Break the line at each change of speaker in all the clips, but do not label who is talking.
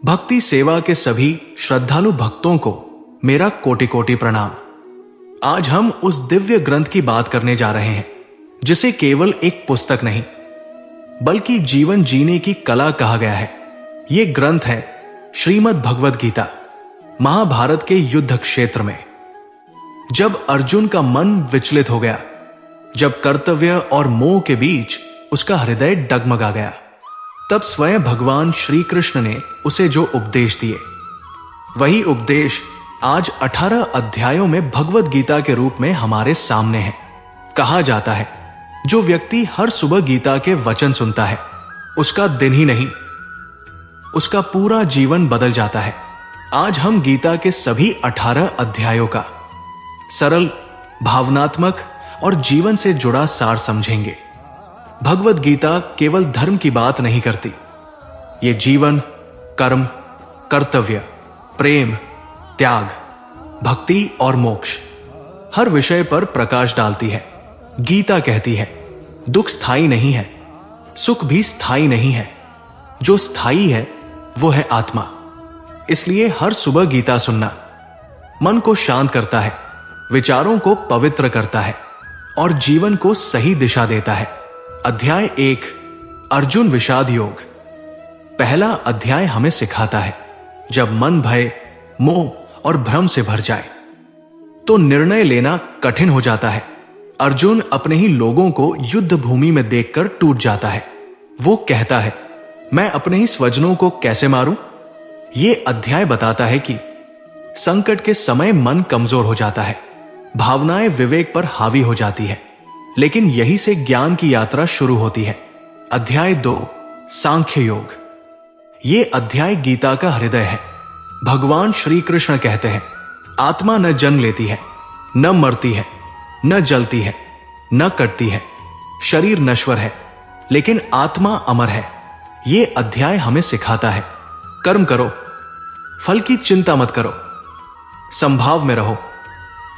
भक्ति सेवा के सभी श्रद्धालु भक्तों को मेरा कोटि कोटि प्रणाम। आज हम उस दिव्य ग्रंथ की बात करने जा रहे हैं जिसे केवल एक पुस्तक नहीं बल्कि जीवन जीने की कला कहा गया है। यह ग्रंथ है श्रीमद् भगवद गीता। महाभारत के युद्ध क्षेत्र में जब अर्जुन का मन विचलित हो गया, जब कर्तव्य और मोह के बीच उसका हृदय डगमगा गया, तब स्वयं भगवान श्री कृष्ण ने उसे जो उपदेश दिए, वही उपदेश आज 18 अध्यायों में भगवद गीता के रूप में हमारे सामने है। कहा जाता है, जो व्यक्ति हर सुबह गीता के वचन सुनता है, उसका दिन ही नहीं, उसका पूरा जीवन बदल जाता है। आज हम गीता के सभी 18 अध्यायों का सरल, भावनात्मक और जीवन से जुड़ा सार समझेंगे। भगवद गीता केवल धर्म की बात नहीं करती, ये जीवन, कर्म, कर्तव्य, प्रेम, त्याग, भक्ति और मोक्ष हर विषय पर प्रकाश डालती है। गीता कहती है, दुख स्थायी नहीं है, सुख भी स्थायी नहीं है, जो स्थायी है वो है आत्मा। इसलिए हर सुबह गीता सुनना मन को शांत करता है, विचारों को पवित्र करता है और जीवन को सही दिशा देता है। अध्याय 1 अर्जुन विषाद योग। पहला अध्याय हमें सिखाता है, जब मन भय, मोह और भ्रम से भर जाए तो निर्णय लेना कठिन हो जाता है। अर्जुन अपने ही लोगों को युद्ध भूमि में देखकर टूट जाता है। वो कहता है, मैं अपने ही स्वजनों को कैसे मारूं? यह अध्याय बताता है कि संकट के समय मन कमजोर हो जाता है, भावनाएं विवेक पर हावी हो जाती है, लेकिन यही से ज्ञान की यात्रा शुरू होती है। अध्याय 2 सांख्य योग। यह अध्याय गीता का हृदय है। भगवान श्री कृष्ण कहते हैं, आत्मा न जन्म लेती है, न मरती है, न जलती है, न कटती है। शरीर नश्वर है, लेकिन आत्मा अमर है। यह अध्याय हमें सिखाता है, कर्म करो, फल की चिंता मत करो, संभाव में रहो।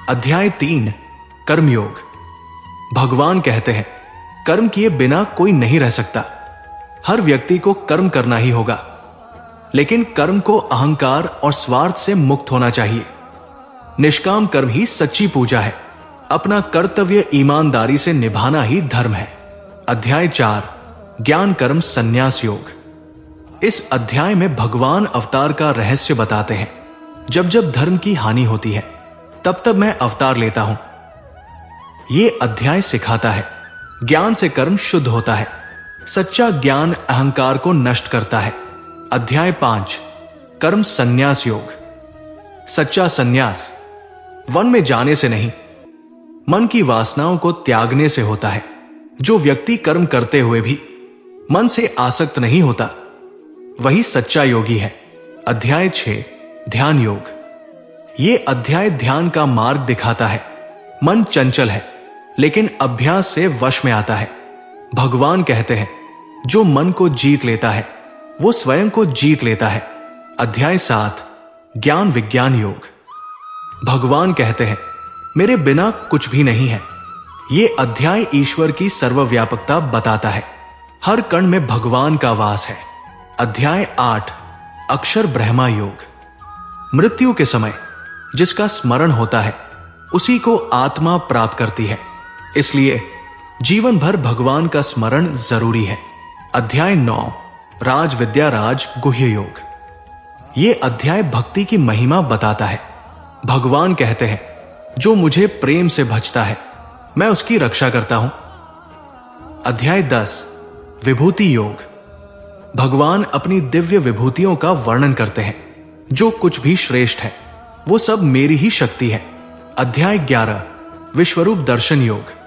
अध्याय 3 कर्मयोग। भगवान कहते हैं, कर्म किए बिना कोई नहीं रह सकता। हर व्यक्ति को कर्म करना ही होगा, लेकिन कर्म को अहंकार और स्वार्थ से मुक्त होना चाहिए। निष्काम कर्म ही सच्ची पूजा है। अपना कर्तव्य ईमानदारी से निभाना ही धर्म है। अध्याय 4 ज्ञान कर्म संन्यास योग। इस अध्याय में भगवान अवतार का रहस्य बताते हैं। जब जब धर्म की हानि होती है, तब तब मैं अवतार लेता हूं। यह अध्याय सिखाता है, ज्ञान से कर्म शुद्ध होता है। सच्चा ज्ञान अहंकार को नष्ट करता है। अध्याय 5 कर्म संन्यास योग। सच्चा संन्यास वन में जाने से नहीं, मन की वासनाओं को त्यागने से होता है। जो व्यक्ति कर्म करते हुए भी मन से आसक्त नहीं होता, वही सच्चा योगी है। अध्याय 6 ध्यान योग। यह अध्याय ध्यान का मार्ग दिखाता है। मन चंचल है, लेकिन अभ्यास से वश में आता है। भगवान कहते हैं, जो मन को जीत लेता है वो स्वयं को जीत लेता है। अध्याय 7 ज्ञान विज्ञान योग। भगवान कहते हैं, मेरे बिना कुछ भी नहीं है। यह अध्याय ईश्वर की सर्वव्यापकता बताता है। हर कण में भगवान का वास है। अध्याय 8 अक्षर ब्रह्मा योग। मृत्यु के समय जिसका स्मरण होता है, उसी को आत्मा प्राप्त करती है। इसलिए जीवन भर भगवान का स्मरण जरूरी है। अध्याय 9 राज विद्या राज गुह्य योग। यह अध्याय भक्ति की महिमा बताता है। भगवान कहते हैं, जो मुझे प्रेम से भजता है, मैं उसकी रक्षा करता हूं। अध्याय 10 विभूति योग। भगवान अपनी दिव्य विभूतियों का वर्णन करते हैं। जो कुछ भी श्रेष्ठ है, वो सब मेरी ही शक्ति है। अध्याय 11 विश्वरूप दर्शन योग।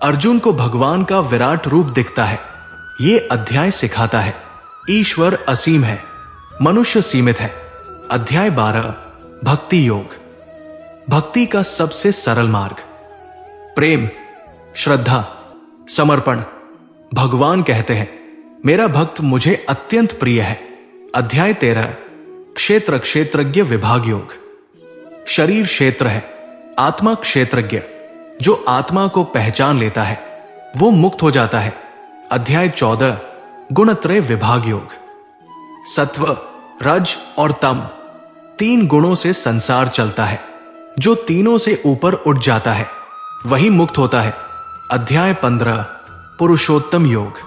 अर्जुन को भगवान का विराट रूप दिखता है। यह अध्याय सिखाता है, ईश्वर असीम है, मनुष्य सीमित है। अध्याय 12 भक्ति योग। भक्ति का सबसे सरल मार्ग, प्रेम, श्रद्धा, समर्पण। भगवान कहते हैं, मेरा भक्त मुझे अत्यंत प्रिय है। अध्याय 13 क्षेत्र क्षेत्रज्ञ विभाग योग। शरीर क्षेत्र है, आत्मा क्षेत्रज्ञ। जो आत्मा को पहचान लेता है, वो मुक्त हो जाता है। अध्याय 14 गुणत्रय विभाग योग। सत्व, रज और तम, 3 गुणों से संसार चलता है। जो तीनों से ऊपर उठ जाता है वही मुक्त होता है। अध्याय 15 पुरुषोत्तम योग।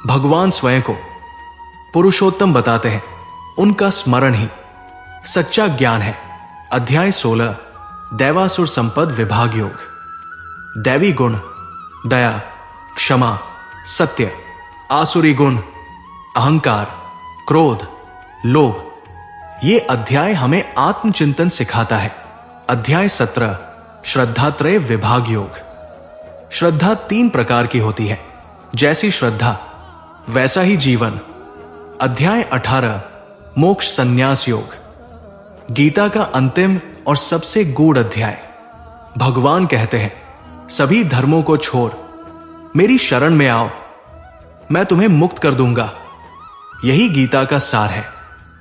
भगवान स्वयं को पुरुषोत्तम बताते हैं, उनका स्मरण ही सच्चा ज्ञान है। अध्याय 16 दैवासुर संपद विभाग योग। दैवी गुण दया, क्षमा, सत्य। आसुरी गुण अहंकार, क्रोध, लोभ। ये अध्याय हमें आत्मचिंतन सिखाता है। अध्याय 17 श्रद्धात्रय विभाग योग। श्रद्धा 3 प्रकार की होती है, जैसी श्रद्धा वैसा ही जीवन। अध्याय 18 मोक्ष संन्यास योग। गीता का अंतिम और सबसे गूढ़ अध्याय। भगवान कहते हैं, सभी धर्मों को छोड़ मेरी शरण में आओ, मैं तुम्हें मुक्त कर दूंगा। यही गीता का सार है।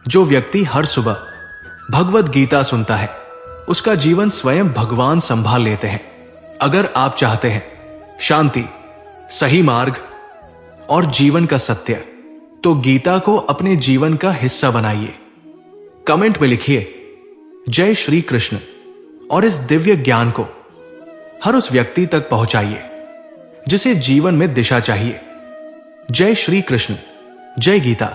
जो व्यक्ति हर सुबह भगवत गीता सुनता है, उसका जीवन स्वयं भगवान संभाल लेते हैं। अगर आप चाहते हैं शांति, सही मार्ग और जीवन का सत्य, तो गीता को अपने जीवन का हिस्सा बनाइए। कमेंट में लिखिए जय श्री कृष्ण और इस दिव्य ज्ञान को हर उस व्यक्ति तक पहुंचाइए जिसे जीवन में दिशा चाहिए। जय श्री कृष्ण, जय गीता।